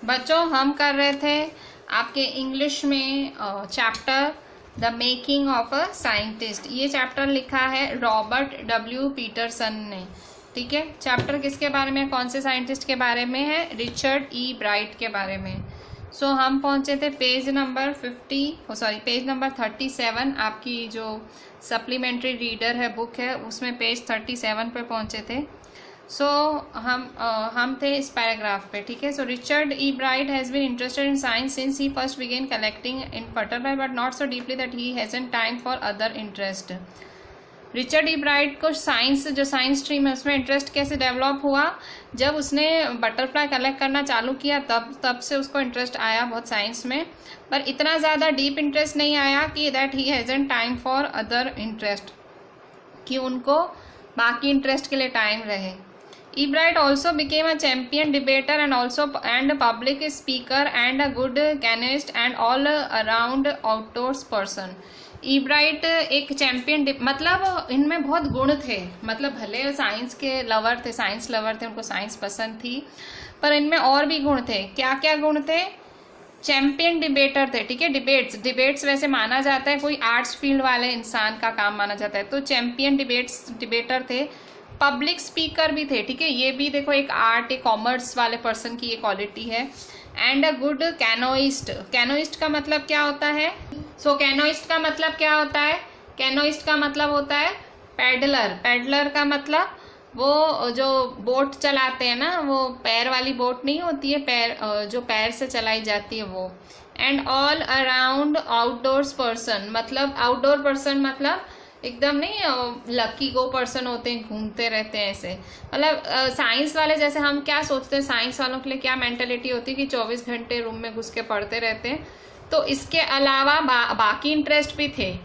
बच्चों हम कर रहे थे आपके इंग्लिश में chapter the making of a scientist. ये चैप्टर लिखा है रॉबर्ट डब्ल्यू पीटरसन ने। ठीक है, चैप्टर किसके बारे में, कौन से साइंटिस्ट के बारे में है? रिचर्ड ई ब्राइट के बारे में। सो हम पहुंचे थे पेज नंबर 37। आपकी जो सप्लीमेंट्री रीडर है, बुक है, उसमें पेज 37 पे पहुंचे थे। सो हम थे इस पैराग्राफ पे। ठीक है, so Richard E bright has been interested in science since he first began collecting in butterfly but not so deeply that he hasn't time for other interest. Richard E Bright को science, जो science stream है, उसमें interest कैसे develop हुआ? जब उसने butterfly collect करना चालू किया तब से उसको इंटरेस्ट आया बहुत साइंस में, पर इतना ज़्यादा डीप इंटरेस्ट नहीं आया कि that he hasn't time for other interest, कि उनको बाकी इंटरेस्ट के लिए टाइम रहे। E. Bright also became a champion debater and a public speaker and a good canoeist and all around outdoors person. E. Bright एक champion, मतलब इनमें बहुत गुण थे, मतलब भले साइंस के लवर थे, साइंस लवर थे, उनको साइंस पसंद थी, पर इनमें और भी गुण थे। क्या क्या गुण थे? चैंपियन डिबेटर थे। ठीक है, डिबेट्स वैसे माना जाता है कोई आर्ट्स फील्ड वाले इंसान का काम माना जाता है, तो चैंपियन डिबेटर थे। पब्लिक स्पीकर भी थे। ठीक है, ये भी देखो एक आर्ट, एक कॉमर्स वाले पर्सन की ये क्वालिटी है। And a good canoeist. Canoeist का मतलब क्या होता है? कैनोइस्ट का मतलब क्या होता है? कैनोइस्ट का मतलब होता है पैडलर। पैडलर का मतलब वो जो बोट चलाते हैं ना, वो पैर वाली बोट नहीं होती है, जो पैर से चलाई जाती है वो। And all around outdoors person, मतलब आउटडोर पर्सन मतलब एकदम नहीं लकी गो पर्सन होते हैं, घूमते रहते हैं ऐसे। मतलब साइंस वाले, जैसे हम क्या सोचते हैं साइंस वालों के लिए क्या मेंटेलिटी होती है कि 24 घंटे रूम में घुस के पढ़ते रहते हैं, तो इसके अलावा बाकी इंटरेस्ट भी थे।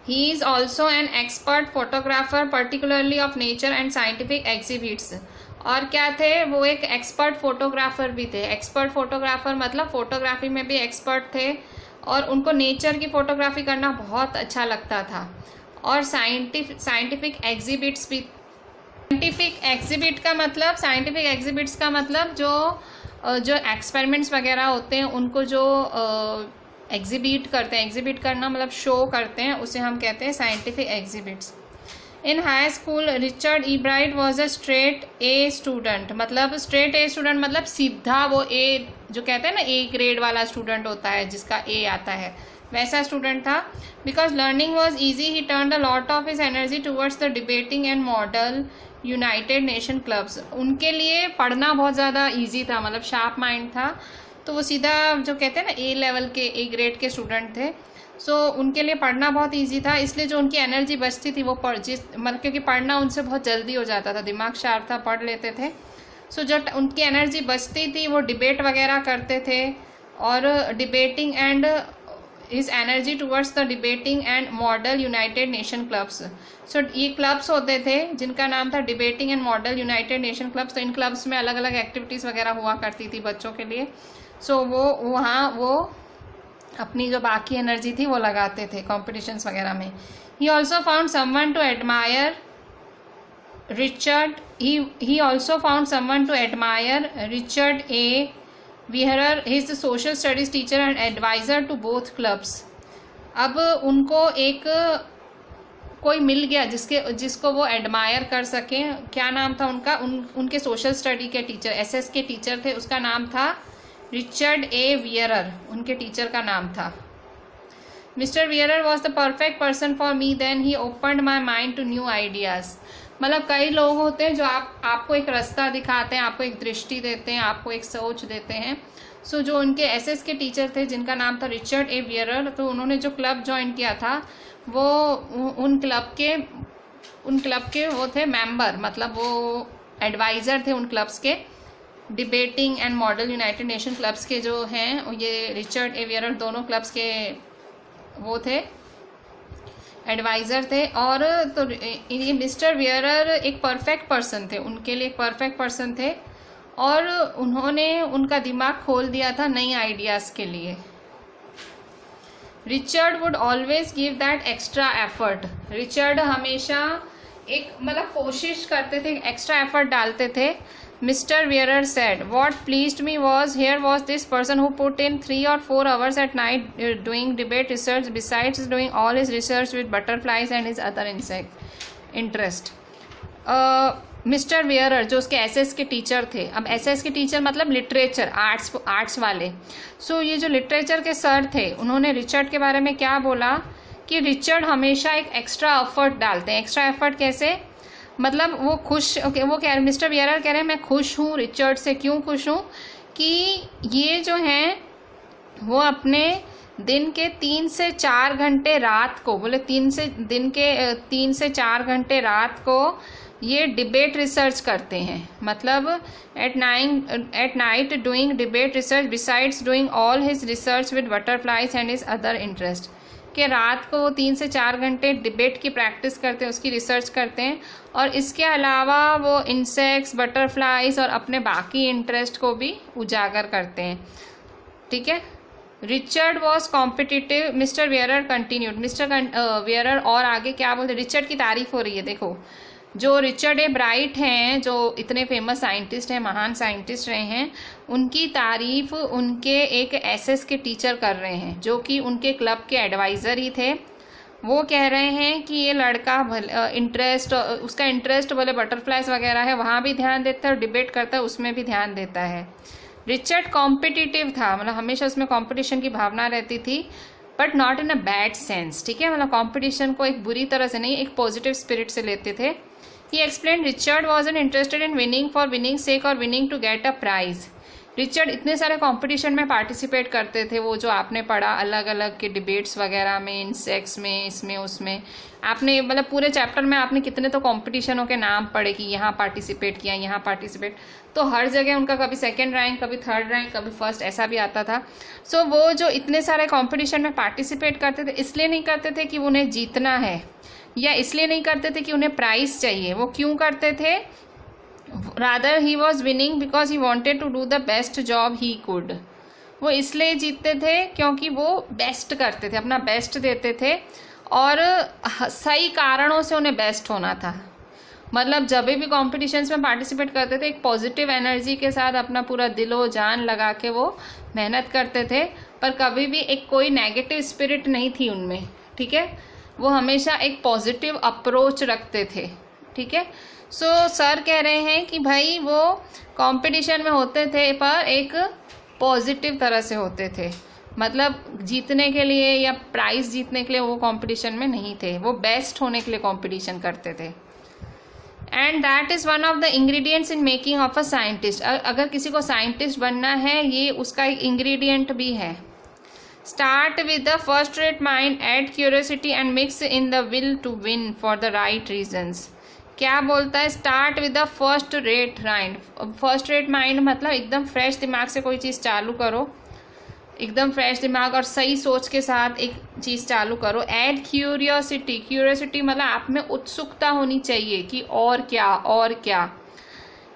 He is also an expert photographer particularly of nature and scientific exhibits. और क्या थे? वो एक एक्सपर्ट फोटोग्राफर भी थे। एक्सपर्ट फोटोग्राफर मतलब फोटोग्राफी में भी एक्सपर्ट थे, और उनको नेचर की फोटोग्राफी करना बहुत अच्छा लगता था। और साइंटिफिक एग्जिबिट्स भी। साइंटिफिक एग्जिबिट्स का मतलब जो एक्सपेरिमेंट्स वगैरह होते हैं उनको जो एग्जिबिट करते हैं, एग्जिबिट करना मतलब शो करते हैं, उसे हम कहते हैं scientific exhibits. In high school Richard E Bright was a straight a student. मतलब स्ट्रेट ए स्टूडेंट मतलब सीधा वो ए, जो कहते हैं ना ए ग्रेड वाला स्टूडेंट होता है जिसका ए आता है, वैसा स्टूडेंट था। Because learning was easy he turn a lot of his energy towards the debating and model United nation clubs. उनके लिए पढ़ना बहुत ज़्यादा ईजी था, मतलब शार्प माइंड था, तो वो सीधा जो कहते हैं ना ए लेवल के, ए ग्रेड के स्टूडेंट थे। उनके लिए पढ़ना बहुत इजी था, इसलिए जो उनकी एनर्जी बचती थी वो मतलब क्योंकि पढ़ना उनसे बहुत जल्दी हो जाता था, दिमाग शार्प था, पढ़ लेते थे। जो उनकी एनर्जी बचती थी वो डिबेट वगैरह करते थे, और debating and his energy towards the debating and model United nation clubs. ये क्लब्स होते थे जिनका नाम था debating and model United nation clubs. तो इन क्लब्स में अलग अलग एक्टिविटीज़ वगैरह हुआ करती थी बच्चों के लिए। वो अपनी जो बाकी एनर्जी थी वो लगाते थे कॉम्पिटिशन्स वगैरह में। He also found someone to admire Richard A Weaver, his social studies teacher and adviser to both clubs. अब उनको एक कोई मिल गया जिसको वो एडमायर कर सके। क्या नाम था उनका? उनके सोशल स्टडी के टीचर, एसएस के टीचर थे, उसका नाम था रिचर्ड ए वियरर, उनके टीचर का नाम था। Mister Weirauch was the perfect person for me, then he opened my mind to new ideas. मतलब कई लोग होते हैं जो आपको एक रास्ता दिखाते हैं, आपको एक दृष्टि देते हैं, आपको एक सोच देते हैं। जो उनके एसएस के टीचर थे जिनका नाम था रिचर्ड ए वियरर, तो उन्होंने जो क्लब ज्वाइन किया था वो उन क्लब के वो थे मेंबर, मतलब वो एडवाइज़र थे उन क्लब्स के, debating and model United nation clubs के जो हैं, ये रिचर्ड ए वियरर दोनों क्लब्स के वो थे, एडवाइज़र थे। और तो ये मिस्टर वियरर एक परफेक्ट पर्सन थे, उनके लिए एक परफेक्ट पर्सन थे, और उन्होंने उनका दिमाग खोल दिया था नई आइडियाज़ के लिए। Richard would always give that extra effort. Richard हमेशा एक मतलब कोशिश करते थे, एक्स्ट्रा एफर्ट डालते थे Mr. Wearer said, "What pleased me was here was this person who put in 3 or 4 hours at night doing debate research besides doing all his research with butterflies and his other interest." Mister Weaver जो उसके SS के teacher थे, अब SS के teacher मतलब literature, arts वाले। सो ये जो लिटरेचर के सर थे उन्होंने रिचर्ड के बारे में क्या बोला कि रिचर्ड हमेशा एक एक्स्ट्रा एफर्ट डालते हैं। एक्स्ट्रा एफर्ट कैसे, मतलब वो खुश, ओके, वो कह, मिस्टर वेयरर कह रहे हैं मैं खुश हूँ रिचर्ड से। क्यों खुश हूँ कि ये जो हैं वो अपने दिन के 3 से 4 घंटे रात को, बोले 3 से 4 घंटे रात को ये डिबेट रिसर्च करते हैं। मतलब at night doing debate research besides doing all his research with butterflies and his other interest, कि रात को वो 3 से 4 घंटे डिबेट की प्रैक्टिस करते हैं, उसकी रिसर्च करते हैं, और इसके अलावा वो इंसेक्ट्स, बटरफ्लाइज और अपने बाकी इंटरेस्ट को भी उजागर करते हैं। ठीक है। Richard was competitive, Mister Weaver continued. Mister Weaver और आगे क्या बोलते, रिचर्ड की तारीफ हो रही है। देखो जो रिचर्ड ए ब्राइट हैं, जो इतने फेमस साइंटिस्ट हैं, महान साइंटिस्ट रहे हैं, उनकी तारीफ उनके एक एसएस के टीचर कर रहे हैं जो कि उनके क्लब के एडवाइज़र ही थे। वो कह रहे हैं कि ये लड़का उसका इंटरेस्ट बोले बटरफ्लाइज वगैरह है, वहाँ भी ध्यान देता है, और डिबेट करता है उसमें भी ध्यान देता है। रिचर्ड कॉम्पिटिटिव था, मतलब हमेशा उसमें कॉम्पिटिशन की भावना रहती थी, but not in a bad sense. ठीक है, मतलब कॉम्पिटिशन को एक बुरी तरह से नहीं, एक पॉजिटिव स्पिरिट से लेते थे। He explained Richard wasn't interested in winning for winning's sake or winning to get a prize. Richard इतने सारे कंपटीशन में पार्टिसिपेट करते थे, वो जो आपने पढ़ा अलग अलग के डिबेट्स वगैरह में, इंसेक्ट्स में, इसमें उसमें, आपने मतलब पूरे चैप्टर में आपने कितने तो कंपटीशनों के नाम पढ़े कि यहाँ पार्टिसिपेट किया, यहाँ पार्टिसिपेट, तो हर जगह उनका कभी 2nd रैंक, कभी 3rd रैंक, कभी 1st, ऐसा भी आता था। सो वो जो इतने सारे कॉम्पिटिशन में पार्टिसिपेट करते थे, इसलिए नहीं करते थे कि उन्हें जीतना है, या इसलिए नहीं करते थे कि उन्हें प्राइज चाहिए। वो क्यों करते थे, rather he was winning because he wanted to do the best job he could. वो इसलिए जीतते थे क्योंकि वो बेस्ट करते थे, अपना बेस्ट देते थे, और सही कारणों से उन्हें बेस्ट होना था। मतलब जब भी कॉम्पिटिशन्स में पार्टिसिपेट करते थे, एक पॉजिटिव एनर्जी के साथ अपना पूरा दिलो जान लगा के वो मेहनत करते थे, पर कभी भी एक कोई नेगेटिव स्पिरिट नहीं थी उनमें। ठीक है, वो हमेशा एक पॉजिटिव अप्रोच रखते थे। ठीक है। सो सर कह रहे हैं कि भाई वो कंपटीशन में होते थे पर एक पॉजिटिव तरह से होते थे, मतलब जीतने के लिए या प्राइज जीतने के लिए वो कंपटीशन में नहीं थे, वो बेस्ट होने के लिए कंपटीशन करते थे। And that is one of the ingredients in making of a scientist. अगर किसी को साइंटिस्ट बनना है, ये उसका एक इंग्रेडिएंट भी है। Start with the first rate mind, add curiosity and mix in the will to win for the right reasons. क्या बोलता है, start with the first rate mind. First rate mind मतलब एकदम फ्रेश दिमाग से कोई चीज़ चालू करो, एकदम फ्रेश दिमाग और सही सोच के साथ एक चीज़ चालू करो। ऐड क्यूरियोसिटी, क्यूरियोसिटी मतलब आप में उत्सुकता होनी चाहिए कि और क्या और क्या।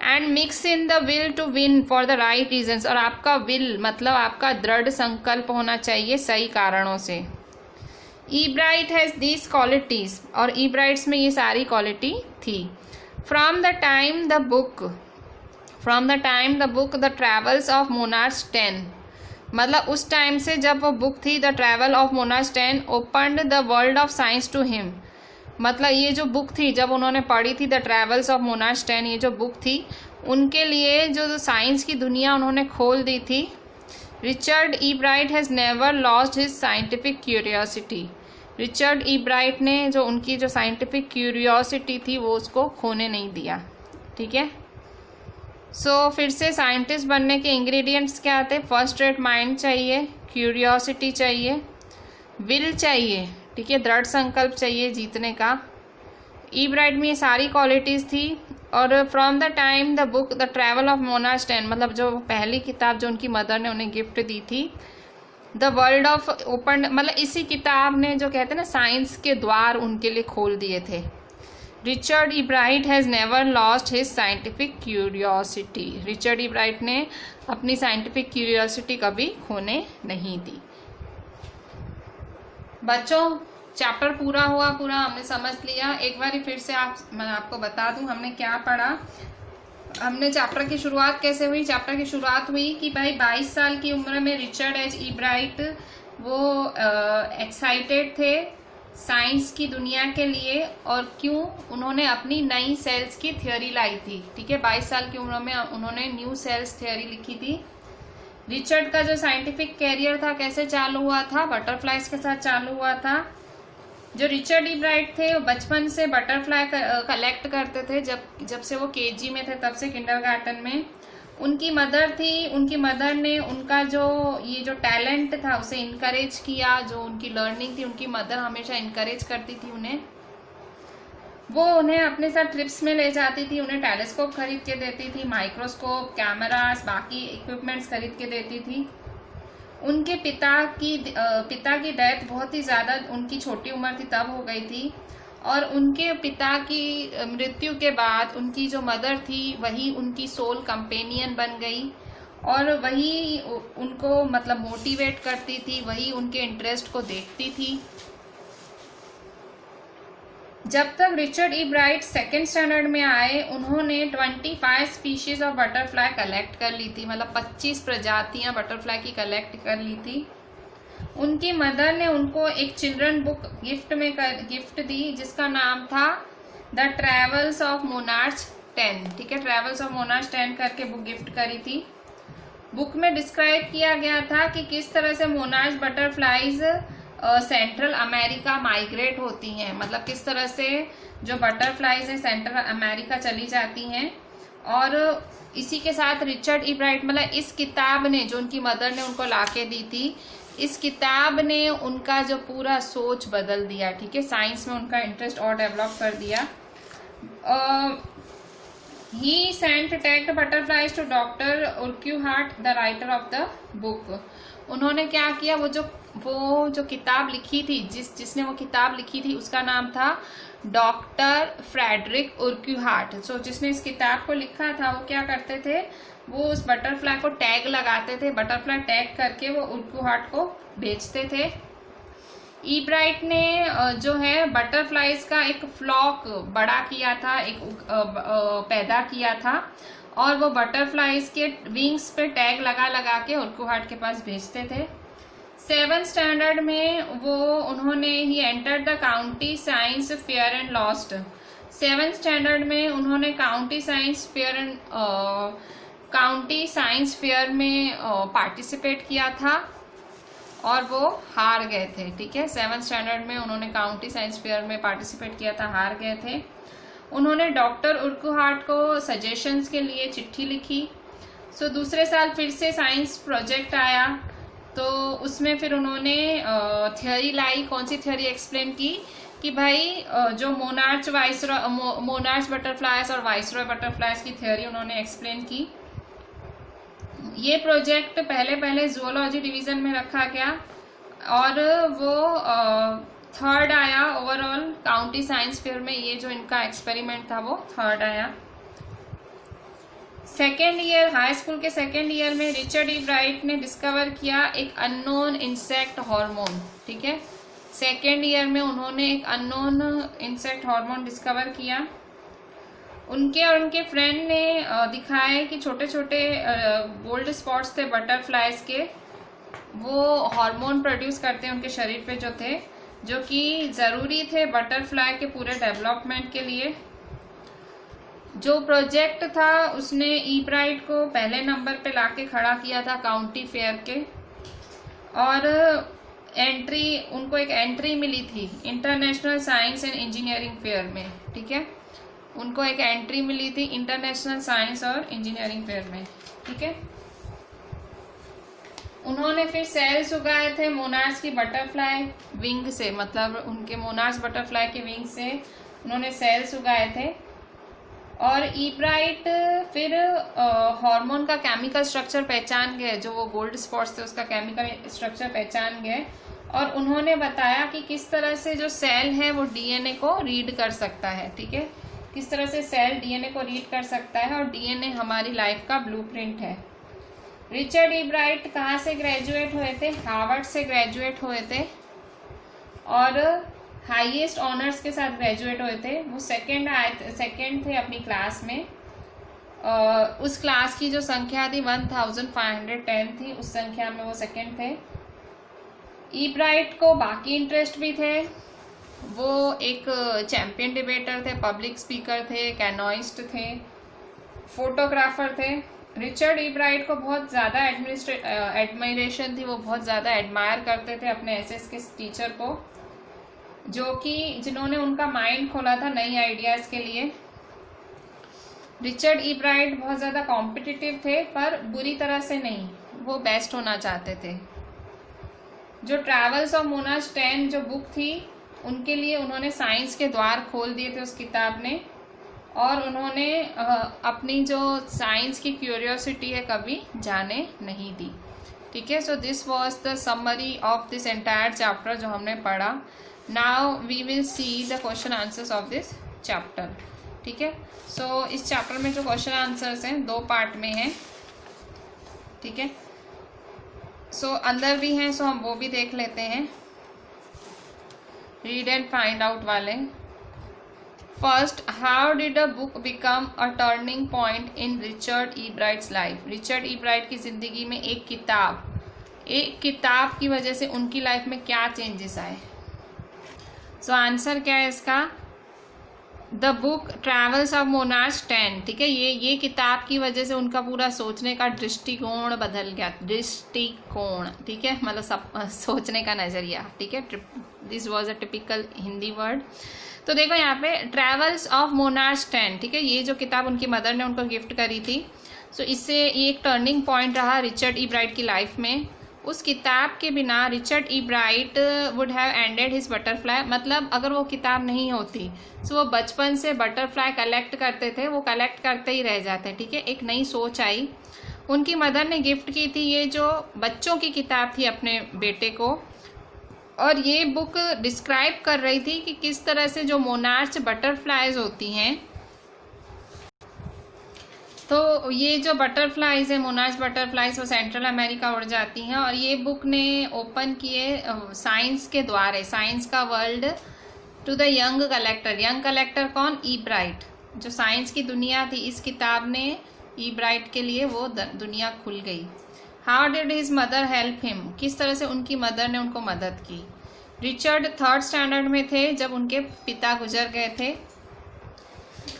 And mix in the will to win for the right reasons, और आपका विल मतलब आपका दृढ़ संकल्प होना चाहिए सही कारणों से। ई ब्राइट हैज़ दीज क्वालिटीज़, और ई ब्राइट्स में ये सारी क्वालिटी थी। From the time the book the travels of monarch 10, मतलब उस टाइम से जब वो बुक थी the travel of monarch 10 opened the world of science to him. मतलब ये जो बुक थी जब उन्होंने पढ़ी थी द ट्रैवल्स ऑफ मोनार्च 10, ये जो बुक थी उनके लिए जो साइंस की दुनिया उन्होंने खोल दी थी। Richard E bright has never lost his scientific curiosity. Richard E Bright ने जो उनकी जो साइंटिफिक क्यूरियोसिटी थी वो उसको खोने नहीं दिया। ठीक है। सो फिर से साइंटिस्ट बनने के इंग्रेडिएंट्स क्या आते हैं, फर्स्ट रेट माइंड चाहिए, क्यूरियोसिटी चाहिए, विल चाहिए, ठीक है, दृढ़ संकल्प चाहिए जीतने का। ई ब्राइट में ये सारी क्वालिटीज़ थी। और from the time the book the travel of monarch 10, मतलब जो पहली किताब जो उनकी मदर ने उन्हें गिफ्ट दी थी, द वर्ल्ड ऑफ ओपन, मतलब इसी किताब ने जो कहते हैं ना साइंस के द्वार उनके लिए खोल दिए थे। Richard E bright has never lost his scientific curiosity. Richard E Bright ने अपनी साइंटिफिक क्यूरियोसिटी कभी खोने नहीं दी। बच्चों चैप्टर पूरा हुआ, पूरा हमने समझ लिया। एक बार फिर से मैं आपको बता दूं हमने क्या पढ़ा। हमने चैप्टर की शुरुआत कैसे हुई? चैप्टर की शुरुआत हुई कि भाई 22 साल की उम्र में रिचर्ड एच ईब्राइट वो एक्साइटेड थे साइंस की दुनिया के लिए, और क्यों? उन्होंने अपनी नई सेल्स की थ्योरी लाई थी। ठीक है, 22 साल की उम्र में उन्होंने न्यू सेल्स थ्योरी लिखी थी। रिचर्ड का जो साइंटिफिक कैरियर था कैसे चालू हुआ था? बटरफ्लाइज के साथ चालू हुआ था। जो रिचर्ड ईब्राइट थे वो बचपन से बटरफ्लाई कलेक्ट करते थे। जब से वो केजी में थे तब से किंडरगार्टन में। उनकी मदर थी, उनकी मदर ने उनका जो टैलेंट था उसे इनकरेज किया। जो उनकी लर्निंग थी उनकी मदर हमेशा इनकरेज करती थी उन्हें। वो उन्हें अपने साथ ट्रिप्स में ले जाती थी, उन्हें टेलीस्कोप खरीद के देती थी, माइक्रोस्कोप, कैमरास, बाकी इक्विपमेंट्स खरीद के देती थी। उनके पिता की डेथ बहुत ही ज़्यादा उनकी छोटी उम्र थी तब हो गई थी, और उनके पिता की मृत्यु के बाद उनकी जो मदर थी वही उनकी सोल कंपेनियन बन गई, और वही उनको मतलब मोटिवेट करती थी, वही उनके इंटरेस्ट को देखती थी। जब तक रिचर्ड ईब्राइट सेकेंड स्टैंडर्ड में आए उन्होंने 25 स्पीशीज ऑफ बटरफ्लाई कलेक्ट कर ली थी, मतलब 25 प्रजातियां बटरफ्लाई की कलेक्ट कर ली थी। उनकी मदर ने उनको एक चिल्ड्रन बुक गिफ्ट दी जिसका नाम था द ट्रेवल्स ऑफ मोनार्च 10। ठीक है, ट्रेवल्स ऑफ मोनार्च 10 करके बुक गिफ्ट करी थी। बुक में डिस्क्राइब किया गया था कि किस तरह से monarch butterflies central America migrate होती हैं, मतलब किस तरह से जो बटरफ्लाईज हैं सेंट्रल अमेरिका चली जाती हैं। और इसी के साथ रिचर्ड ईब्राइट मतलब इस किताब ने, जो उनकी मदर ने उनको लाके दी थी, इस किताब ने उनका जो पूरा सोच बदल दिया। ठीक है, साइंस में उनका इंटरेस्ट और डेवलप कर दिया। He sent tagged butterflies to Doctor Urquhart the writer of the book. उन्होंने क्या किया, वो जो किताब लिखी थी, जिसने वो किताब लिखी थी उसका नाम था डॉक्टर फ्रेडरिक उर्क्यूहार्ट। सो जिसने इस किताब को लिखा था वो क्या करते थे, वो उस बटरफ्लाई को टैग लगाते थे, बटरफ्लाई टैग करके वो उर्क्यूहार्ट को बेचते थे। ईब्राइट ने जो है बटरफ्लाइज का एक फ्लॉक बड़ा किया था, पैदा किया था, और वो बटरफ्लाइज के विंग्स पे टैग लगा के उर्क्यूहार्ट के पास भेजते थे। 7th स्टैंडर्ड में उन्होंने he entered the county science fair and lost. 7th standard में उन्होंने काउंटी साइंस फेयर में पार्टिसिपेट किया था और वो हार गए थे। ठीक है, 7th स्टैंडर्ड में उन्होंने काउंटी साइंस फेयर में पार्टिसिपेट किया था, हार गए थे। उन्होंने डॉक्टर उर्क्यूहार्ट को सजेशंस के लिए चिट्ठी लिखी। सो दूसरे साल फिर से साइंस प्रोजेक्ट आया, तो उसमें फिर उन्होंने थ्योरी लाई। कौन सी थ्योरी एक्सप्लेन की कि भाई जो मोनार्च बटरफ्लाइज और वाइसरॉय बटरफ्लाइज की थ्योरी उन्होंने एक्सप्लेन की। ये प्रोजेक्ट पहले जूलॉजी डिवीजन में रखा गया और वो 3rd आया ओवरऑल काउंटी साइंस फेयर में। ये जो इनका एक्सपेरिमेंट था वो 3rd आया। सेकेंड ईयर, हाई स्कूल के सेकेंड ईयर में रिचर्ड ईब्राइट ने डिस्कवर किया एक अननोन इंसेक्ट हार्मोन। ठीक है, सेकेंड ईयर में उन्होंने एक अननोन इंसेक्ट हार्मोन डिस्कवर किया। उनके और उनके फ्रेंड ने दिखाया कि छोटे छोटे गोल्ड स्पॉट्स थे बटरफ्लाइज के, वो हार्मोन प्रोड्यूस करते हैं उनके शरीर पे जो थे, जो कि ज़रूरी थे बटरफ्लाई के पूरे डेवलपमेंट के लिए। जो प्रोजेक्ट था उसने ईब्राइट को पहले नंबर पे लाके खड़ा किया था काउंटी फेयर के, और उनको एक एंट्री मिली थी international science and engineering fair में। ठीक है, उनको एक एंट्री मिली थी इंटरनेशनल साइंस और इंजीनियरिंग फेयर में। ठीक है, उन्होंने फिर सेल्स उगाए थे मोनार्च की बटरफ्लाई विंग से, मतलब उनके मोनार्च बटरफ्लाई के विंग से उन्होंने सेल्स उगाए थे। और ईब्राइट फिर हार्मोन का केमिकल स्ट्रक्चर पहचान गए, जो वो गोल्ड स्पॉट्स थे उसका केमिकल स्ट्रक्चर पहचान गए, और उन्होंने बताया कि किस तरह से जो सेल है वो डीएनए को रीड कर सकता है। ठीक है, किस तरह से सेल डीएनए को रीड कर सकता है, और डीएनए हमारी लाइफ का ब्लूप्रिंट है। रिचर्ड ईब्राइट कहाँ से ग्रेजुएट हुए थे? हार्वर्ड से ग्रेजुएट हुए थे और हाईएस्ट ऑनर्स के साथ ग्रेजुएट हुए थे। वो सेकंड थे अपनी क्लास में, उस क्लास की जो संख्या थी 1510 थी, उस संख्या में वो सेकंड थे। ई ब्राइट को बाकी इंटरेस्ट भी थे, वो एक चैंपियन डिबेटर थे, पब्लिक स्पीकर थे, कैनोइस्ट थे, फोटोग्राफर थे। रिचर्ड ई ब्राइट को बहुत ज़्यादा एडमायरेशन थी, वो बहुत ज़्यादा एडमायर करते थे अपने एसएस के टीचर को, जिन्होंने उनका माइंड खोला था नई आइडियाज़ के लिए। रिचर्ड ई ब्राइट बहुत ज़्यादा कॉम्पिटिटिव थे, पर बुरी तरह से नहीं, वो बेस्ट होना चाहते थे। जो ट्रैवल्स ऑफ मोनाश 10 जो बुक थी, उनके लिए उन्होंने साइंस के द्वार खोल दिए थे उस किताब ने, और उन्होंने अपनी जो साइंस की क्यूरियोसिटी है कभी जाने नहीं दी। ठीक है, so this was the summary of this entire chapter जो हमने पढ़ा। Now we will see the question answers of this chapter. ठीक है, सो इस चैप्टर में जो क्वेश्चन आंसर्स हैं 2 पार्ट में हैं। ठीक है, सो अंदर भी हैं, सो हम वो भी देख लेते हैं, रीड एंड फाइंड आउट वाले। First, how did a book become a turning point in Richard E Bright's life. Richard E bright की जिंदगी में एक किताब की वजह से उनकी लाइफ में क्या चेंजेस आए। सो आंसर क्या है इसका, द बुक ट्रैवल्स ऑफ मोनाश 10। ठीक है, ये किताब की वजह से उनका पूरा सोचने का दृष्टिकोण बदल गया। दृष्टिकोण, ठीक है, मतलब सब सोचने का नजरिया। ठीक है, this was a typical Hindi word. तो देखो यहाँ पे ट्रैवल्स ऑफ मोनाश 10, ठीक है, ये जो किताब उनकी मदर ने उनको गिफ्ट करी थी, सो इससे ये एक टर्निंग पॉइंट रहा रिचर्ड ई ब्राइट की लाइफ में। उस किताब के बिना Richard E bright would have ended his butterfly, मतलब अगर वो किताब नहीं होती तो वो बचपन से बटरफ्लाई कलेक्ट करते थे, वो कलेक्ट करते ही रह जाते। ठीक है, एक नई सोच आई। उनकी मदर ने गिफ्ट की थी ये जो बच्चों की किताब थी अपने बेटे को, और ये बुक डिस्क्राइब कर रही थी कि किस तरह से जो मोनार्च बटरफ्लाइज होती हैं, तो ये जो बटरफ्लाइज है मोनार्च बटरफ्लाइज, वो सेंट्रल अमेरिका उड़ जाती हैं। और ये बुक ने ओपन किए साइंस के द्वारे, साइंस का world to the young collector. Young collector कौन, ई ब्राइट। जो साइंस की दुनिया थी, इस किताब ने ई ब्राइट के लिए वो दुनिया खुल गई। How did his mother help him, किस तरह से उनकी मदर ने उनको मदद की। रिचर्ड 3rd स्टैंडर्ड में थे जब उनके पिता गुजर गए थे।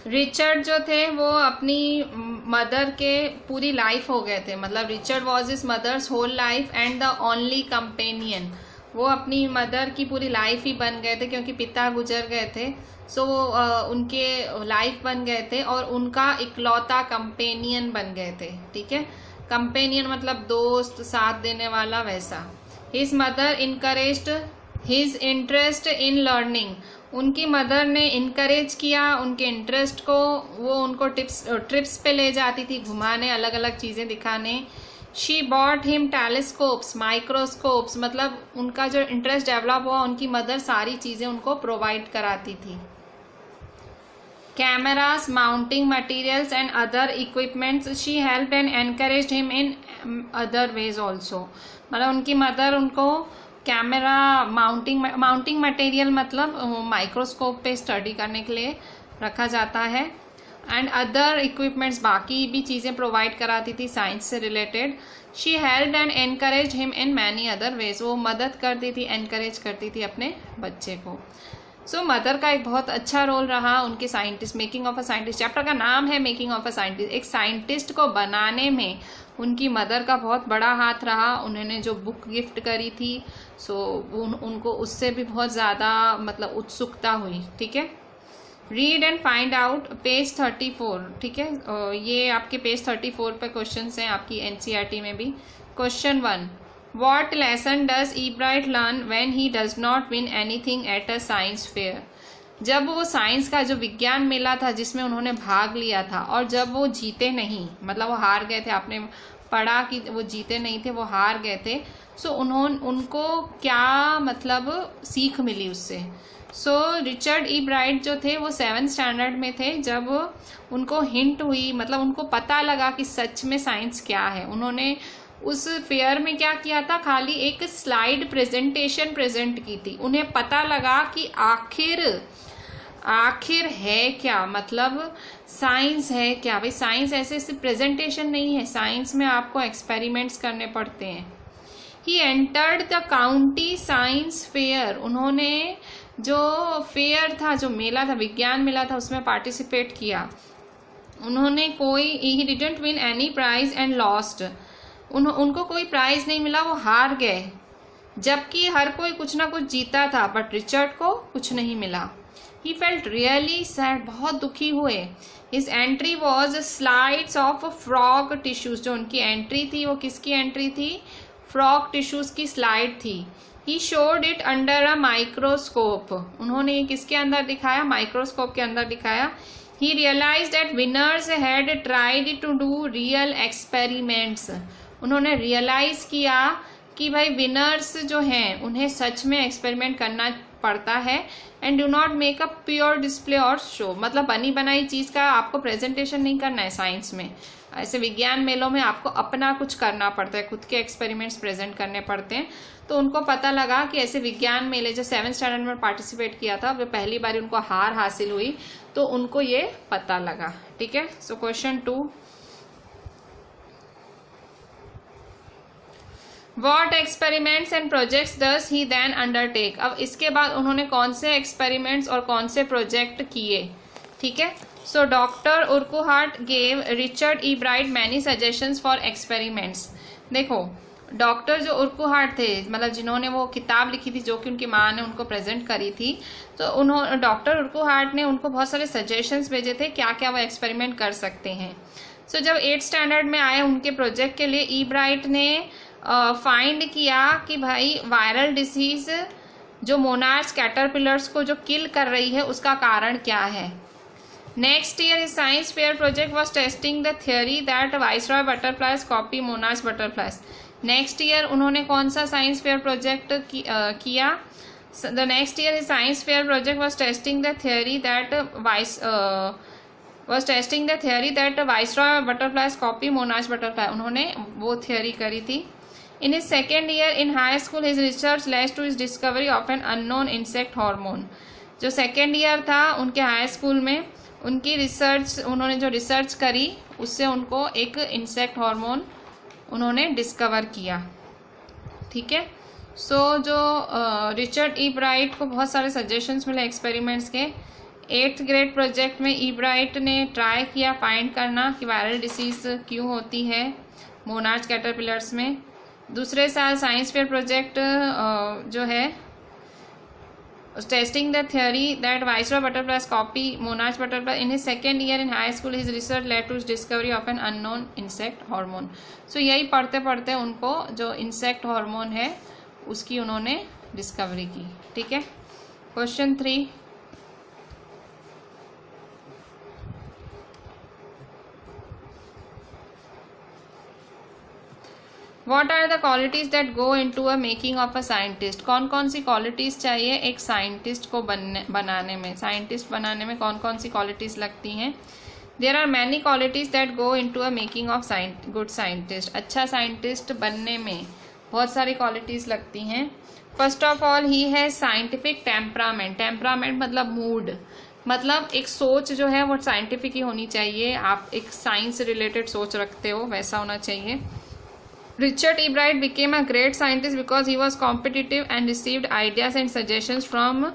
रिचर्ड जो थे वो अपनी मदर के पूरी लाइफ हो गए थे, मतलब Richard was his mother's whole life and the only companion. वो अपनी मदर की पूरी लाइफ ही बन गए थे, क्योंकि पिता गुजर गए थे, सो वो उनके लाइफ बन गए थे और उनका इकलौता कंपेनियन बन गए थे। ठीक है, कंपेनियन मतलब दोस्त, साथ देने वाला, वैसा। His mother encouraged his interest in learning, उनकी मदर ने इनकरेज किया उनके इंटरेस्ट को, वो उनको ट्रिप्स पे ले जाती थी घुमाने, अलग अलग चीज़ें दिखाने। She bought him telescopes, microscopes, मतलब उनका जो इंटरेस्ट डेवलप हुआ, उनकी मदर सारी चीज़ें उनको प्रोवाइड कराती थी। Cameras, mounting materials and other equipments, she helped and encouraged him in other ways also, मतलब उनकी मदर उनको कैमरा, माउंटिंग मटेरियल मतलब माइक्रोस्कोप पे स्टडी करने के लिए रखा जाता है, एंड अदर इक्विपमेंट्स, बाकी भी चीज़ें प्रोवाइड कराती थी साइंस से related. She helped and encouraged him in many other ways, वो मदद करती थी, एनकरेज करती थी अपने बच्चे को। सो मदर का एक बहुत अच्छा रोल रहा उनके scientist, making of a scientist, chapter का नाम है मेकिंग ऑफ अ साइंटिस्ट। एक साइंटिस्ट को बनाने में उनकी मदर का बहुत बड़ा हाथ रहा। उन्होंने जो बुक गिफ्ट करी थी, सो उनको उससे भी बहुत ज़्यादा मतलब उत्सुकता हुई। ठीक है, read and find out, page 34। ठीक है, ये आपके पेज 34 पे क्वेश्चन हैं आपकी एनसीईआरटी में भी। Question 1, What lesson does Ebright learn when he does not win anything at a science fair? जब वो साइंस का जो विज्ञान मेला था जिसमें उन्होंने भाग लिया था, और जब वो जीते नहीं, मतलब वो हार गए थे, आपने पढ़ा कि वो जीते नहीं थे, वो हार गए थे, सो उनको क्या मतलब सीख मिली उससे। सो रिचर्ड ई ब्राइट जो थे वो 7th स्टैंडर्ड में थे जब उनको हिंट हुई, मतलब उनको पता लगा कि सच में साइंस क्या है। उन्होंने उस फेयर में क्या किया था, खाली एक स्लाइड प्रेजेंटेशन प्रेजेंट की थी। उन्हें पता लगा कि आखिर आखिर है क्या, मतलब साइंस है क्या। भाई साइंस ऐसे सिर्फ प्रेजेंटेशन नहीं है, साइंस में आपको एक्सपेरिमेंट्स करने पड़ते हैं। He entered the county science fair, उन्होंने जो फेयर था, जो मेला था, विज्ञान मेला था, उसमें पार्टिसिपेट किया। उन्होंने कोई, he didn't win any prize and lost, उनको कोई प्राइज नहीं मिला, वो हार गए। जबकि हर कोई कुछ ना कुछ जीता था, बट रिचर्ड को कुछ नहीं मिला। ही फेल्ट रियली सैड, बहुत दुखी हुए। His entry was slides of frog tissues, जो उनकी एंट्री थी वो किसकी एंट्री थी, फ्रॉग टिश्यूज की स्लाइड थी। He showed it under a microscope, उन्होंने ये किसके अंदर दिखाया, माइक्रोस्कोप के अंदर दिखाया। He realise that winners had tried to do real experiments, उन्होंने रियलाइज किया कि भाई विनर्स जो हैं उन्हें सच में एक्सपेरिमेंट करना पड़ता है। And do not make a pure display और शो, मतलब बनी बनाई चीज़ का आपको प्रेजेंटेशन नहीं करना है साइंस में। ऐसे विज्ञान मेलों में आपको अपना कुछ करना पड़ता है, खुद के एक्सपेरिमेंट्स प्रेजेंट करने पड़ते हैं। तो उनको पता लगा कि ऐसे विज्ञान मेले जो 7th स्टैंडर्ड में पार्टिसिपेट किया था, वो पहली बार उनको हार हासिल हुई, तो उनको ये पता लगा। ठीक है, so question 2, What experiments and projects does he then undertake? अब इसके बाद उन्होंने कौन से एक्सपेरिमेंट्स और कौन से प्रोजेक्ट किए। ठीक है, so Doctor Urquhart gave Richard E Bright many suggestions for experiments. देखो डॉक्टर जो उर्कुहार्ट थे, मतलब जिन्होंने वो किताब लिखी थी जो कि उनकी माँ ने उनको प्रेजेंट करी थी, तो उन्होंने डॉक्टर उर्कुहार्ट ने उनको बहुत सारे सजेशंस भेजे थे क्या क्या वो एक्सपेरिमेंट कर सकते हैं। सो जब 8th स्टैंडर्ड में आए उनके प्रोजेक्ट के लिए, ई ब्राइट ने फाइंड किया कि भाई वायरल डिसीज जो मोनार्च कैटरपिलर्स को जो किल कर रही है उसका कारण क्या है। Next year is science fair project was testing the theory that viceroy butterflies copy monarch butterflies. Next year उन्होंने कौन सा साइंस फेयर प्रोजेक्ट किया, the next year is science fair project was testing the theory that viceroy butterflies copy monarch butterfly, उन्होंने वो theory करी थी। In his second year in high school, his research led to his discovery of an unknown insect hormone. जो second year था उनके high school में, उनकी research, उन्होंने जो रिसर्च करी उससे उनको एक इंसेक्ट हार्मोन उन्होंने डिस्कवर किया। ठीक है, सो जो रिचर्ड ई ब्राइट को बहुत सारे सजेशंस मिले एक्सपेरिमेंट्स के। 8th ग्रेड प्रोजेक्ट में ई ब्राइट ने ट्राई किया फाइंड करना कि वायरल डिसीज क्यों होती है मोनार्च कैटरपिलर्स में। दूसरे साल साइंस फेयर प्रोजेक्ट जो है testing the theory that viceroy butterflies copy monarch butterfly. In his second year in high school his research led to discovery of an unknown insect hormone. So यही पढ़ते पढ़ते उनको जो इंसेक्ट हार्मोन है उसकी उन्होंने डिस्कवरी की। ठीक है, question 3, What are the qualities that go into a making of a scientist? कौन कौन सी क्वालिटीज़ चाहिए एक साइंटिस्ट को बनाने में, साइंटिस्ट बनाने में कौन कौन सी क्वालिटीज़ लगती हैं। There are many qualities that go into a making of good scientist. अच्छा साइंटिस्ट बनने में बहुत सारी क्वालिटीज़ लगती हैं। फर्स्ट ऑफ ऑल ही है साइंटिफिक टेम्परामेंट। टेम्परामेंट मतलब मूड, मतलब एक सोच जो है वो साइंटिफिक ही होनी चाहिए। आप एक साइंस से रिलेटेड सोच रखते हो वैसा होना चाहिए। Richard E. Bright became a great scientist because he was competitive and received ideas and suggestions from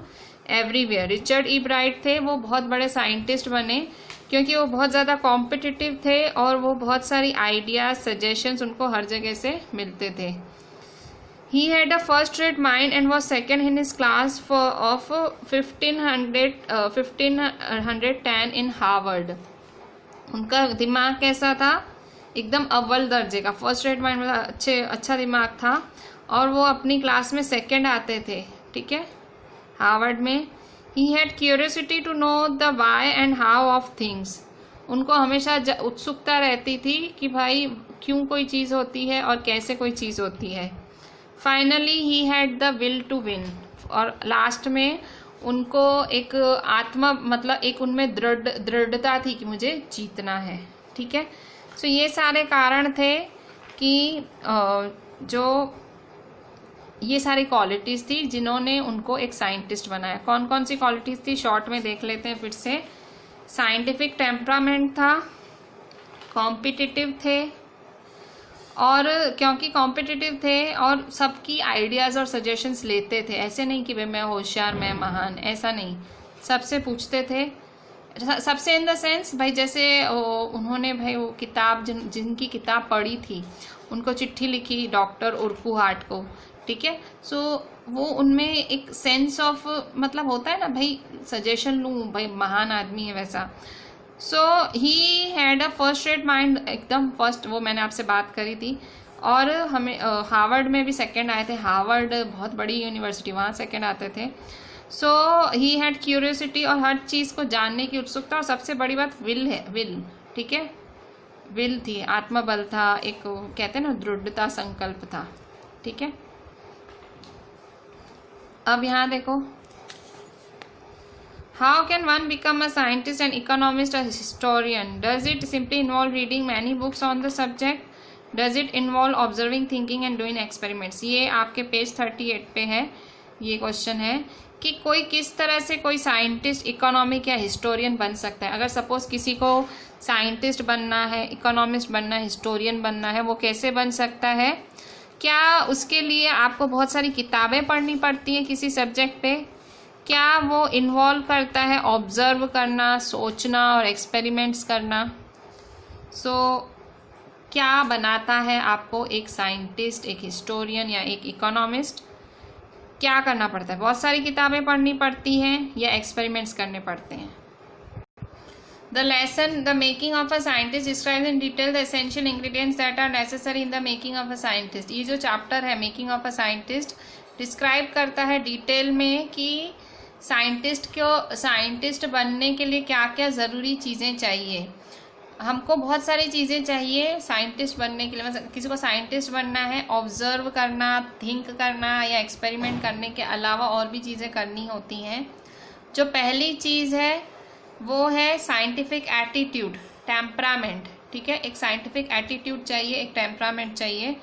everywhere. Richard E. Bright थे वो बहुत बड़े साइंटिस्ट बने क्योंकि वो बहुत ज़्यादा कॉम्पिटिटिव थे और वो बहुत सारी आइडियाज सजेशंस उनको हर जगह से मिलते थे। He had a first rate mind and was second in his class of 1510 in Harvard. उनका दिमाग कैसा था, एकदम अव्वल दर्जे का, फर्स्ट रेट माइंड में अच्छा दिमाग था और वो अपनी क्लास में सेकंड आते थे। ठीक है, हार्वर्ड में। He had curiosity to know the why and how of things. उनको हमेशा उत्सुकता रहती थी कि भाई क्यों कोई चीज़ होती है और कैसे कोई चीज़ होती है। Finally he had the will to win, और लास्ट में उनको एक आत्मा, मतलब एक उनमें दृढ़ता थी कि मुझे जीतना है। ठीक है, सो ये सारे कारण थे कि जो ये सारी क्वालिटीज़ थी जिन्होंने उनको एक साइंटिस्ट बनाया। कौन कौन सी क्वालिटीज़ थी शॉर्ट में देख लेते हैं फिर से। साइंटिफिक टेम्परामेंट था, कॉम्पिटिटिव थे, और क्योंकि कॉम्पिटिटिव थे और सबकी आइडियाज़ और सजेशंस लेते थे, ऐसे नहीं कि भाई मैं होशियार, मैं महान, ऐसा नहीं, सबसे पूछते थे। सबसे इन द सेंस भाई जैसे उन्होंने भाई वो किताब जिनकी किताब पढ़ी थी उनको चिट्ठी लिखी डॉक्टर उर्कू हार्ट को, ठीक है। सो वो उनमें एक सेंस ऑफ मतलब होता है ना भाई गसजेशन लूँ, भाई महान आदमी है वैसा। So he had a first rate mind, एकदम फर्स्ट, वो मैंने आपसे बात करी थी। और हमें हार्वर्ड में भी सेकंड आए थे, हार्वर्ड बहुत बड़ी यूनिवर्सिटी, वहाँ सेकंड आते थे। सो ही हैड क्यूरियोसिटी, और हर चीज़ को जानने की उत्सुकता, और सबसे बड़ी बात विल है, विल, ठीक है, विल थी, आत्मबल था, एक कहते हैं ना दृढ़ता, संकल्प था, ठीक है। अब यहाँ देखो, how can one become a scientist, an economist, a historian? Does it simply involve reading many books on the subject? Does it involve observing, thinking and doing experiments? ये आपके पेज 38 पे है, ये क्वेश्चन है कि कोई किस तरह से कोई साइंटिस्ट, इकोनॉमिक या हिस्टोरियन बन सकता है। अगर सपोज किसी को साइंटिस्ट बनना है, इकोनॉमिस्ट बनना है, हिस्टोरियन बनना है, वो कैसे बन सकता है? क्या उसके लिए आपको बहुत सारी किताबें पढ़नी पड़ती हैं किसी सब्जेक्ट पे? क्या वो इन्वॉल्व करता है ऑब्जर्व करना, सोचना और एक्सपेरिमेंट्स करना? सो क्या बनाता है आपको एक साइंटिस्ट, एक हिस्टोरियन या एक इकोनॉमिस्ट? क्या करना पड़ता है? बहुत सारी किताबें पढ़नी पड़ती हैं या एक्सपेरिमेंट्स करने पड़ते हैं? The lesson, the making of a scientist, describes in detail the essential ingredients that are necessary in the making of a scientist. ये जो चैप्टर है making of a scientist describe करता है डिटेल में कि साइंटिस्ट बनने के लिए क्या क्या ज़रूरी चीज़ें चाहिए। हमको बहुत सारी चीज़ें चाहिए साइंटिस्ट बनने के लिए। मतलब किसी को साइंटिस्ट बनना है, ऑब्जर्व करना, थिंक करना या एक्सपेरिमेंट करने के अलावा और भी चीज़ें करनी होती हैं। जो पहली चीज़ है वो है साइंटिफिक एटीट्यूड, टेम्परामेंट, ठीक है। एक साइंटिफिक एटीट्यूड चाहिए, एक टेम्परामेंट चाहिए।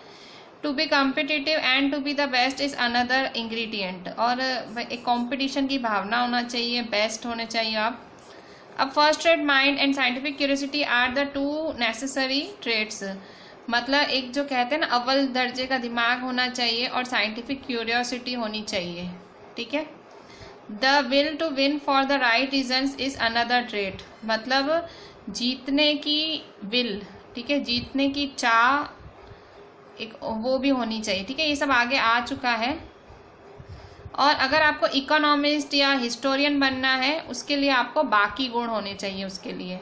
To be competitive and to be the best is another ingredient. और एक कंपटीशन की भावना होना चाहिए, बेस्ट होने चाहिए आप। अब first rate mind and scientific curiosity are the two necessary traits. मतलब एक जो कहते हैं ना अव्वल दर्जे का दिमाग होना चाहिए और साइंटिफिक क्यूरियोसिटी होनी चाहिए, ठीक है। The will to win for the right reasons is another trait. मतलब जीतने की विल, ठीक है, जीतने की चाह एक वो भी होनी चाहिए, ठीक है। ये सब आगे आ चुका है। और अगर आपको इकोनॉमिस्ट या हिस्टोरियन बनना है उसके लिए आपको बाकी गुण होने चाहिए उसके लिए।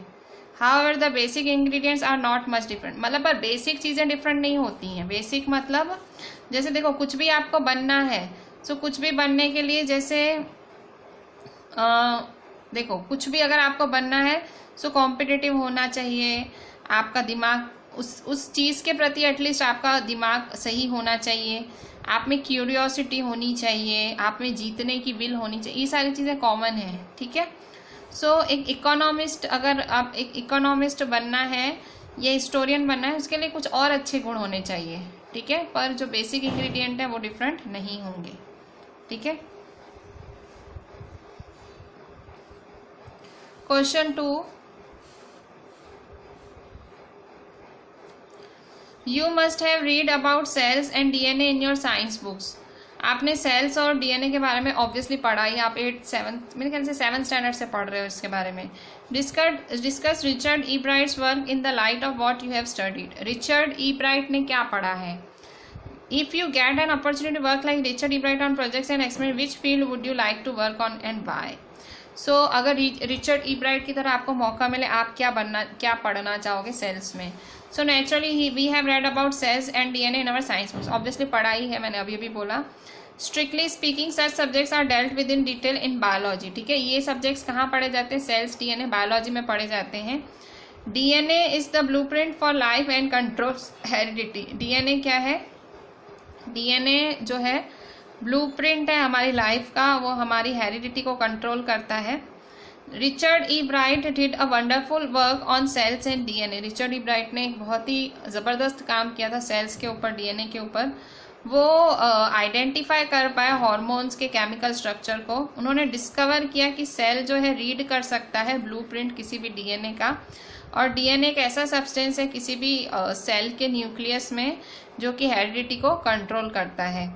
However the basic ingredients are not much different. मतलब पर बेसिक चीज़ें डिफरेंट नहीं होती हैं। बेसिक मतलब जैसे देखो कुछ भी आपको बनना है, सो कुछ भी बनने के लिए जैसे देखो कुछ भी अगर आपको बनना है सो कॉम्पिटिटिव होना चाहिए, आपका दिमाग उस चीज़ के प्रति एटलीस्ट आपका दिमाग सही होना चाहिए, आप में क्यूरियोसिटी होनी चाहिए, आप में जीतने की विल होनी चाहिए। ये सारी चीज़ें कॉमन है, ठीक है। सो एक इकोनॉमिस्ट, अगर आप एक इकोनॉमिस्ट बनना है या हिस्टोरियन बनना है उसके लिए कुछ और अच्छे गुण होने चाहिए, ठीक है। पर जो बेसिक इंग्रेडिएंट है वो डिफरेंट नहीं होंगे, ठीक है। Question 2, you must have read about cells and DNA in your science books. आपने सेल्स और डीएनए के बारे में ऑब्वियसली पढ़ा ही, आप 7th मेरे ख्याल से 7th स्टैंडर्ड से पढ़ रहे हो इसके बारे में। Discuss Richard E Bright's work in the light of what you have studied. Richard E Bright ने क्या पढ़ा है? If you get an opportunity work like Richard E Bright on projects and experiment, which field would you like to work on and why? So अगर Richard E bright की तरह आपको मौका मिले, आप क्या पढ़ना चाहोगे सेल्स में? So naturally we have read about cells and DNA in our science books. Obviously पढ़ा ही है, मैंने अभी बोला। Strictly speaking such subjects are dealt with in detail in biology, ठीक है। ये सब्जेक्ट्स कहाँ पढ़े जाते हैं? सेल्स, डीएनए, बायोलॉजी में पढ़े जाते हैं। DNA is the blueprint for life and controls heredity. DNA क्या है? डीएनए जो है ब्लूप्रिंट है हमारी लाइफ का, वो हमारी हेरिडिटी को कंट्रोल करता है। Richard E Bright did a wonderful work on cells and DNA. Richard E Bright ने एक बहुत ही ज़बरदस्त काम किया था सेल्स के ऊपर, डीएनए के ऊपर। वो आइडेंटिफाई कर पाए हार्मोन्स के केमिकल स्ट्रक्चर को। उन्होंने डिस्कवर किया कि सेल जो है रीड कर सकता है ब्लूप्रिंट किसी भी डीएनए का, और डीएनए एक ऐसा सब्सटेंस है किसी भी सेल के न्यूक्लियस में जो कि हेरिडिटी को कंट्रोल करता है।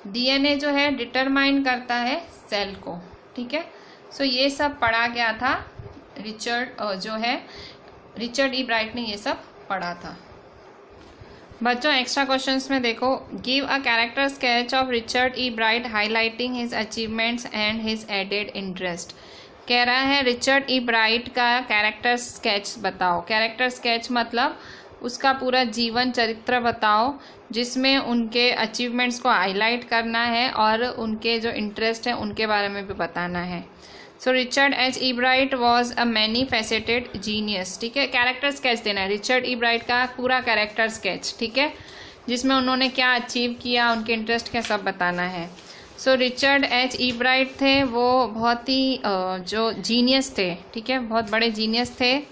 डीएनए जो है डिटरमाइन करता है सेल को, ठीक है। सो ये सब पढ़ा गया था, रिचर्ड ई ब्राइट ने ये सब पढ़ा था। बच्चों एक्स्ट्रा क्वेश्चंस में देखो, give a character sketch of Richard E Bright highlighting his achievements and his added interest. कह रहा है रिचर्ड ई ब्राइट का कैरेक्टर स्केच बताओ। कैरेक्टर स्केच मतलब उसका पूरा जीवन चरित्र बताओ जिसमें उनके अचीवमेंट्स को हाईलाइट करना है और उनके जो इंटरेस्ट है उनके बारे में भी बताना है। So Richard H E Bright was a many faceted genius, ठीक है। कैरेक्टर स्केच देना है रिचर्ड ई ब्राइट का पूरा कैरेक्टर स्केच, ठीक है, जिसमें उन्होंने क्या अचीव किया, उनके इंटरेस्ट क्या, सब बताना है। So Richard H E bright थे, वो बहुत ही जो जीनियस थे, ठीक है, बहुत बड़े जीनियस थे,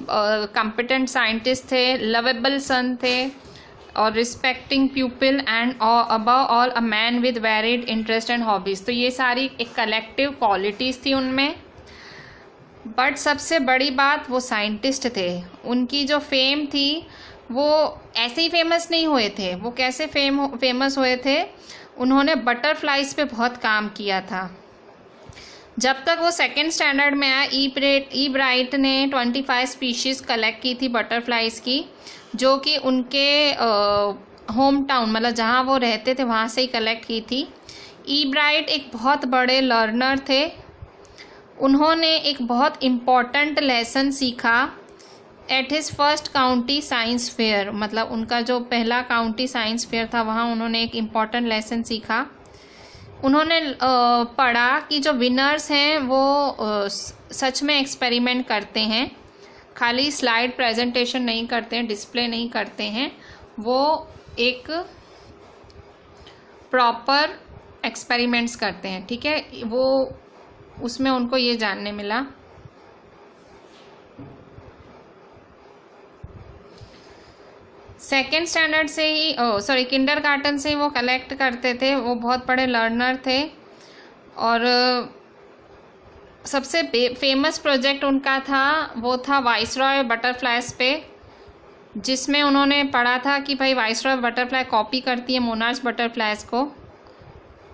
कॉम्पिटेंट साइंटिस्ट थे, लवेबल सन थे और respecting people and above all a man with varied interest and hobbies. तो ये सारी एक कलेक्टिव क्वालिटीज थी उनमें। बट सबसे बड़ी बात, वो साइंटिस्ट थे। उनकी जो फेम थी वो ऐसे ही फेमस नहीं हुए थे। वो कैसे फेमस हुए थे, उन्होंने बटरफ्लाइज पे बहुत काम किया था। जब तक वो सेकेंड स्टैंडर्ड में आया, ई ब्राइट ने 25 स्पीशीज़ कलेक्ट की थी बटरफ्लाइज की, जो कि उनके होम टाउन मतलब जहाँ वो रहते थे वहाँ से ही कलेक्ट की थी। ई ब्राइट एक बहुत बड़े लर्नर थे। उन्होंने एक बहुत इम्पॉर्टेंट लेसन सीखा at his first county science fair, मतलब उनका जो पहला काउंटी साइंस फेयर था वहाँ उन्होंने एक इम्पॉर्टेंट लेसन सीखा। उन्होंने पढ़ा कि जो विनर्स हैं वो सच में एक्सपेरिमेंट करते हैं, खाली स्लाइड प्रेजेंटेशन नहीं करते हैं, डिस्प्ले नहीं करते हैं, वो एक प्रॉपर एक्सपेरिमेंट्स करते हैं, ठीक है। वो उसमें उनको ये जानने मिला। सेकेंड स्टैंडर्ड से ही किंडरगार्टन से ही वो कलेक्ट करते थे। वो बहुत बड़े लर्नर थे और सबसे फेमस प्रोजेक्ट उनका था वो था वाइसरॉय बटरफ्लाइज पे, जिसमें उन्होंने पढ़ा था कि भाई वाइसरॉय बटरफ्लाई कॉपी करती है मोनार्च बटरफ्लाइज को,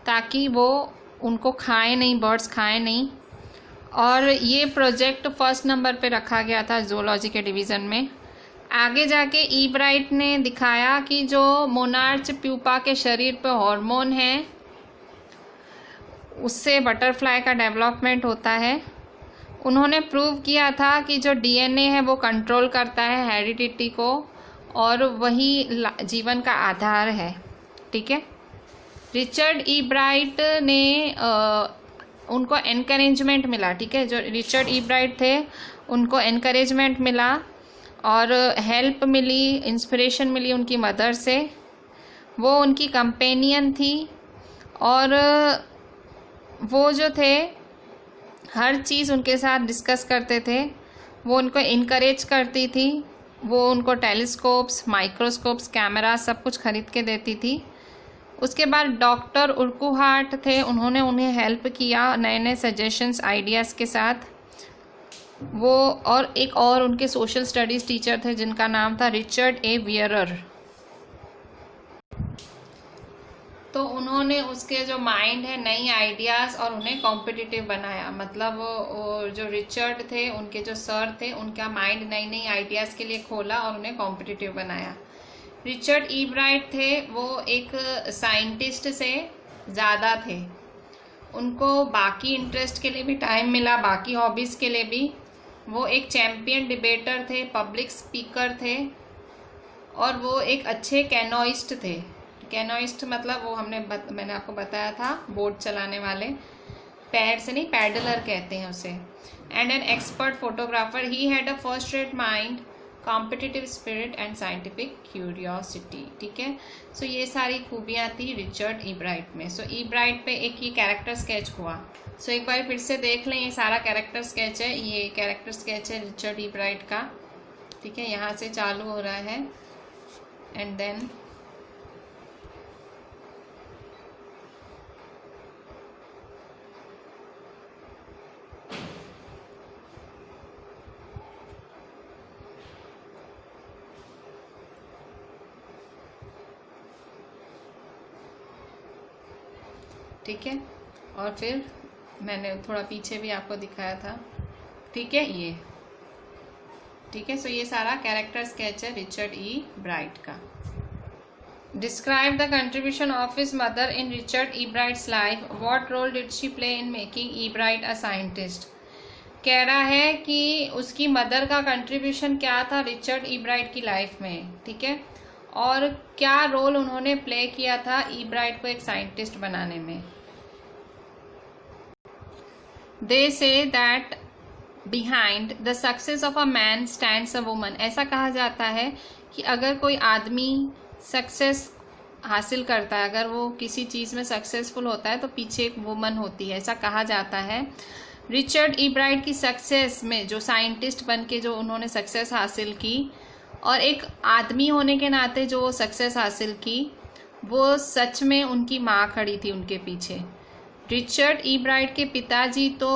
ताकि वो उनको खाए नहीं, बर्ड्स खाए नहीं। और ये प्रोजेक्ट फर्स्ट नंबर पे रखा गया था जूलॉजी के डिवीज़न में। आगे जाके ई ब्राइट ने दिखाया कि जो मोनार्च प्यूपा के शरीर पे हार्मोन है उससे बटरफ्लाई का डेवलपमेंट होता है। उन्होंने प्रूव किया था कि जो डीएनए है वो कंट्रोल करता है हेरिडिटी को और वही जीवन का आधार है, ठीक है। रिचर्ड ई ब्राइट ने उनको एनकरेजमेंट मिला, ठीक है। जो रिचर्ड ई ब्राइट थे उनको एनकरेजमेंट मिला और हेल्प मिली, इंस्पिरेशन मिली उनकी मदर से। वो उनकी कंपेनियन थी और वो जो थे हर चीज़ उनके साथ डिस्कस करते थे। वो उनको इनकरेज करती थी। वो उनको टेलीस्कोप्स, माइक्रोस्कोप्स, कैमरा सब कुछ खरीद के देती थी। उसके बाद डॉक्टर उर्कुहार्ट थे, उन्होंने उन्हें हेल्प किया नए नए सजेशंस, आइडियाज़ के साथ। वो और एक और उनके सोशल स्टडीज़ टीचर थे जिनका नाम था रिचर्ड ए वियरर। तो उन्होंने उसके जो माइंड है नई आइडियाज़ और उन्हें कॉम्पिटिटिव बनाया। मतलब जो रिचर्ड थे उनके जो सर थे उनका माइंड नई नई आइडियाज़ के लिए खोला और उन्हें कॉम्पिटिटिव बनाया। रिचर्ड ई ब्राइट थे वो एक साइंटिस्ट से ज़्यादा थे। उनको बाकी इंटरेस्ट के लिए भी टाइम मिला, बाकी हॉबीज़ के लिए भी। वो एक चैम्पियन डिबेटर थे, पब्लिक स्पीकर थे और वो एक अच्छे कैनोइस्ट थे। कैनोइस्ट मतलब वो मैंने आपको बताया था बोट चलाने वाले, पैर से नहीं पैडलर कहते हैं उसे। And an expert photographer, he had a first rate mind, competitive spirit and scientific curiosity, ठीक है। सो ये सारी खूबियाँ थी रिचर्ड ई ब्राइट में। सो ई ब्राइट पे एक ये कैरेक्टर स्केच हुआ। सो एक बार फिर से देख लें, ये सारा कैरेक्टर स्केच है, ये कैरेक्टर स्केच है रिचर्ड ई ब्राइट का, ठीक है। यहाँ से चालू हो रहा है एंड देन ठीक है। और फिर मैंने थोड़ा पीछे भी आपको दिखाया था, ठीक है, ये ठीक है। सो ये सारा कैरेक्टर स्केच है रिचर्ड ई ब्राइट का। Describe the contribution of his mother in Richard E Bright's life, what role did she play in making E Bright a scientist. कह रहा है कि उसकी मदर का कंट्रीब्यूशन क्या था रिचर्ड ई ब्राइट की लाइफ में, ठीक है, और क्या रोल उन्होंने प्ले किया था ई ब्राइट को एक साइंटिस्ट बनाने में। They say that behind the success of a man stands a woman. ऐसा कहा जाता है कि अगर कोई आदमी सक्सेस हासिल करता है, अगर वो किसी चीज़ में सक्सेसफुल होता है तो पीछे एक वुमन होती है, ऐसा कहा जाता है। रिचर्ड ई ब्राइट की सक्सेस में, जो साइंटिस्ट बन के जो उन्होंने सक्सेस हासिल की, और एक आदमी होने के नाते जो सक्सेस हासिल की, वो सच में उनकी माँ खड़ी थी उनके पीछे। रिचर्ड ई ब्राइट के पिताजी तो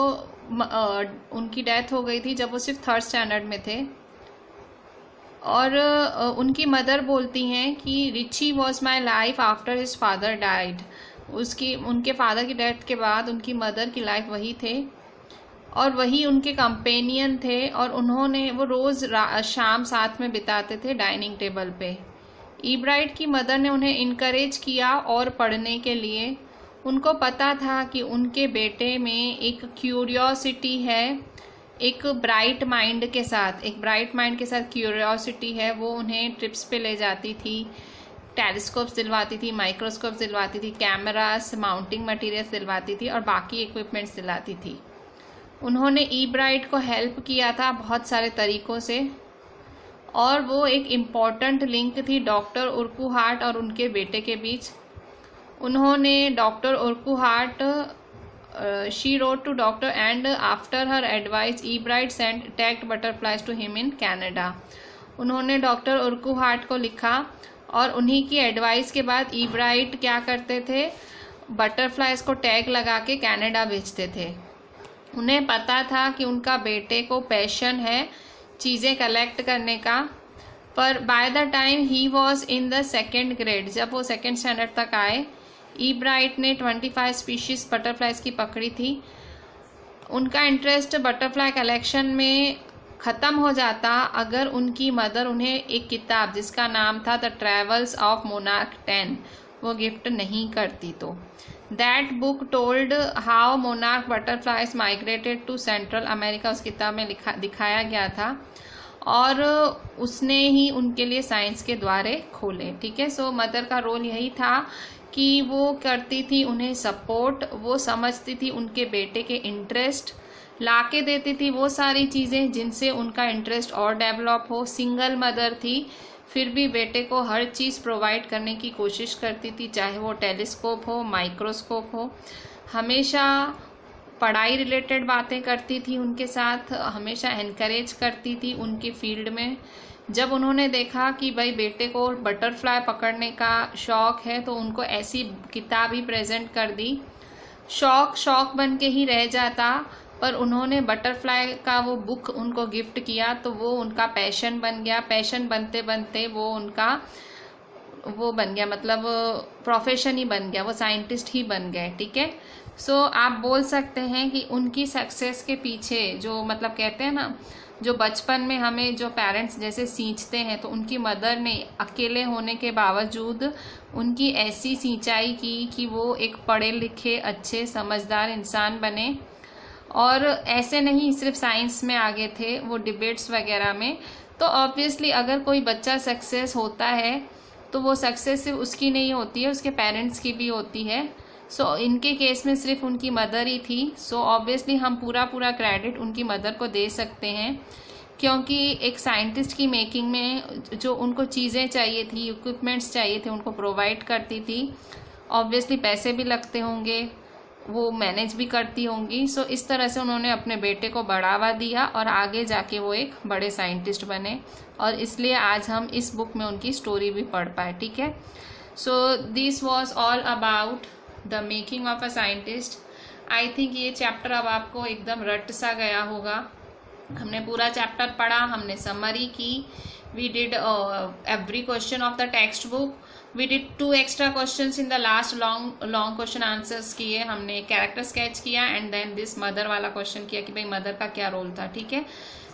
उनकी डेथ हो गई थी जब वो सिर्फ 3rd स्टैंडर्ड में थे, और उनकी मदर बोलती हैं कि Richie was my life after his father died. उनके फादर की डेथ के बाद उनकी मदर की लाइफ वही थे और वही उनके कंपेनियन थे, और उन्होंने वो रोज़ शाम साथ में बिताते थे डाइनिंग टेबल पे। ई ब्राइट की मदर ने उन्हें इनकरेज किया और पढ़ने के लिए। उनको पता था कि उनके बेटे में एक क्यूरियोसिटी है, एक ब्राइट माइंड के साथ क्यूरियोसिटी है। वो उन्हें ट्रिप्स पे ले जाती थी, टेलीस्कोप्स दिलवाती थी, माइक्रोस्कोप्स दिलवाती थी, कैमरास, माउंटिंग मटेरियल्स दिलवाती थी और बाकी इक्विपमेंट्स दिलाती थी। उन्होंने ई ब्राइट को हेल्प किया था बहुत सारे तरीक़ों से, और वो एक इम्पॉर्टेंट लिंक थी डॉक्टर उर्कुहार्ट और उनके बेटे के बीच। उन्होंने doctor उर्कुहार्ट she wrote to doctor and after her advice E Bright sent attacked butterflies to him in Canada। उन्होंने डॉक्टर उर्कुहार्ट को लिखा और उन्हीं की एडवाइस के बाद ई ब्राइट क्या करते थे, बटरफ्लाइज को टैग लगा के कनाडा भेजते थे। उन्हें पता था कि उनका बेटे को पैशन है चीज़ें कलेक्ट करने का, पर by the time he was in the 2nd grade, जब वो 2nd स्टैंडर्ड तक आए, ई ब्राइट ने 25 स्पीशीज बटरफ्लाइज की पकड़ी थी। उनका इंटरेस्ट बटरफ्लाई कलेक्शन में ख़त्म हो जाता अगर उनकी मदर उन्हें एक किताब जिसका नाम था द ट्रैवल्स ऑफ मोनार्क 10 वो गिफ्ट नहीं करती तो। That book told how monarch butterflies migrated to Central America, उस किताब में दिखाया गया था, और उसने ही उनके लिए साइंस के द्वारे खोले। ठीक है, सो मदर का रोल यही था कि वो करती थी उन्हें सपोर्ट, वो समझती थी उनके बेटे के इंटरेस्ट, लाके देती थी वो सारी चीज़ें जिनसे उनका इंटरेस्ट और डेवलप हो। सिंगल मदर थी, फिर भी बेटे को हर चीज़ प्रोवाइड करने की कोशिश करती थी, चाहे वो टेलीस्कोप हो, माइक्रोस्कोप हो। हमेशा पढ़ाई रिलेटेड बातें करती थी उनके साथ, हमेशा एनकरेज करती थी उनकी फील्ड में। जब उन्होंने देखा कि भाई बेटे को बटरफ्लाई पकड़ने का शौक़ है तो उनको ऐसी किताब ही प्रेजेंट कर दी। शौक़ बन के ही रह जाता, पर उन्होंने बटरफ्लाई का वो बुक उनको गिफ्ट किया तो वो उनका पैशन बन गया। पैशन बनते बनते वो उनका वो बन गया, मतलब प्रोफेशन ही बन गया, वो साइंटिस्ट ही बन गए। ठीक है, सो आप बोल सकते हैं कि उनकी सक्सेस के पीछे जो, मतलब कहते हैं ना, जो बचपन में हमें जो पेरेंट्स जैसे सींचते हैं, तो उनकी मदर ने अकेले होने के बावजूद उनकी ऐसी सिंचाई की कि वो एक पढ़े लिखे अच्छे समझदार इंसान बने। और ऐसे नहीं सिर्फ साइंस में आगे थे, वो डिबेट्स वगैरह में। तो ऑब्वियसली अगर कोई बच्चा सक्सेस होता है तो वो सक्सेस सिर्फ उसकी नहीं होती है, उसके पेरेंट्स की भी होती है। सो इनके केस में सिर्फ उनकी मदर ही थी। सो ऑब्वियसली हम पूरा क्रेडिट उनकी मदर को दे सकते हैं, क्योंकि एक साइंटिस्ट की मेकिंग में जो उनको चीज़ें चाहिए थी, इक्विपमेंट्स चाहिए थे, उनको प्रोवाइड करती थी। ऑब्वियसली पैसे भी लगते होंगे, वो मैनेज भी करती होंगी। सो इस तरह से उन्होंने अपने बेटे को बढ़ावा दिया और आगे जाके वो एक बड़े साइंटिस्ट बने, और इसलिए आज हम इस बुक में उनकी स्टोरी भी पढ़ पाए। ठीक है, so this was all about the making of a scientist. I think ये चैप्टर अब आपको एकदम रट सा गया होगा। हमने पूरा चैप्टर पढ़ा, हमने समरी की we did every question of the textbook. We did 2 extra questions in the last long question answers किए हमने, कैरेक्टर स्केच किया एंड देन दिस मदर वाला क्वेश्चन किया कि भाई मदर का क्या रोल था, ठीक है.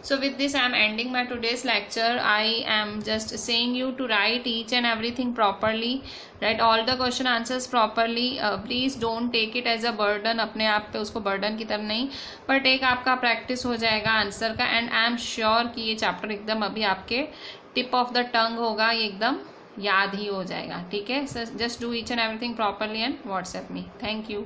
So with this I am ending my today's lecture. I am just saying you to write each and everything properly, write all the question answers properly. Please don't take it as a burden, अपने आप पे उसको burden की तरह नहीं, but एक आपका practice हो जाएगा आंसर का. एंड आई एम श्योर कि ये चैप्टर एकदम अभी आपके टिप ऑफ द टंग होगा, ये एकदम याद ही हो जाएगा, ठीक है. So just do each and everything properly and WhatsApp me. Thank you.